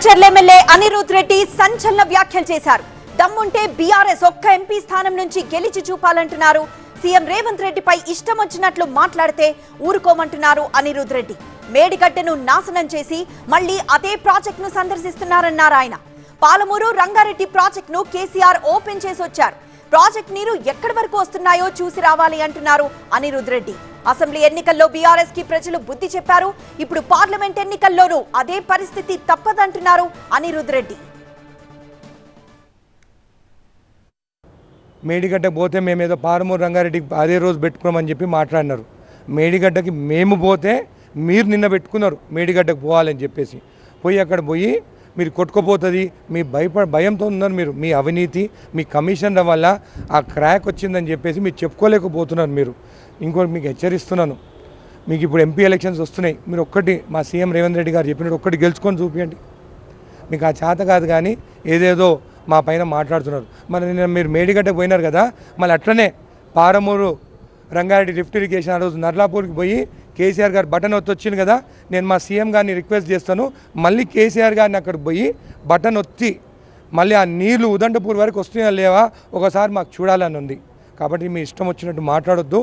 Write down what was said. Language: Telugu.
లక్చర్ల ఎమ్మెల్యే అనిరుద్ రెడ్డి సంచలన వ్యాఖ్యలు చేశారు. దమ్ముంటే బీఆర్ఎస్ ఒక్క ఎంపీ స్థానం నుంచి గెలిచి చూపాలంటున్నారు. సీఎం రేవంత్ రెడ్డిపై ఇష్టం వచ్చినట్లు మాట్లాడితే ఊరుకోమంటున్నారు అనిరుద్ రెడ్డి. మేడిగడ్డను నాశనం చేసి మళ్లీ అదే ప్రాజెక్టును సందర్శిస్తున్నారన్నారు ఆయన. పాలమూరు రంగారెడ్డి ప్రాజెక్టును కేసీఆర్ ఓపెన్ చేసి వచ్చారు. ప్రాజెక్ట్ నీరు ఎక్కడి వరకు వస్తున్నాయో చూసి రావాలి అంటున్నారు అనిరుద్ రెడ్డి. అసెంబ్లీ ఎన్నికల్లో బీఆర్ఎస్ కి ప్రజలు బుద్ధి చెప్పారు. ఇప్పుడు పార్లమెంట్ ఎన్నికల్లోనూ అదే పరిస్థితి తప్పదంటున్నారు అనిరుద్ రెడ్డి. మేడిగడ్డకు పోతే మేమేదో పాలమూరు రంగారెడ్డికి అదే రోజు పెట్టుకున్నామని చెప్పి మాట్లాడినారు. మేడిగడ్డకి మేము పోతే మీరు నిన్న పెట్టుకున్నారు మేడిగడ్డకు పోవాలని చెప్పేసి. పోయి అక్కడ పోయి మీరు కొట్టుకుపోతుంది మీ భయంతో ఉన్నారు. మీరు మీ అవినీతి మీ కమిషన్ల వల్ల ఆ క్రాక్ వచ్చిందని చెప్పేసి మీరు చెప్పుకోలేకపోతున్నారు. మీరు ఇంకోటి మీకు హెచ్చరిస్తున్నాను, మీకు ఇప్పుడు ఎంపీ ఎలక్షన్స్ వస్తున్నాయి. మీరు ఒక్కటి మా సీఎం రేవంత్ రెడ్డి గారు చెప్పినట్టు ఒక్కటి గెలుచుకొని చూపించండి. మీకు ఆ చేత కాదు కానీ ఏదేదో మా పైన మాట్లాడుతున్నారు. మరి నిన్న మీరు మేడిగడ్డకు పోయినారు కదా, మళ్ళీ అట్లనే పాలమూరు రంగారెడ్డి లిఫ్ట్ ఇరిగేషన్ ఆ రోజు నర్లాపూర్కి పోయి కేసీఆర్ గారు బటన్ వచ్చింది కదా, నేను మా సీఎం గారిని రిక్వెస్ట్ చేస్తాను మళ్ళీ కేసీఆర్ గారిని అక్కడికి పోయి బటన్ ఒత్తి మళ్ళీ ఆ నీళ్లు ఉదండపూర్ వరకు వస్తున్నాయా లేవా ఒకసారి మాకు చూడాలని ఉంది. కాబట్టి మీ ఇష్టం వచ్చినట్టు మాట్లాడొద్దు.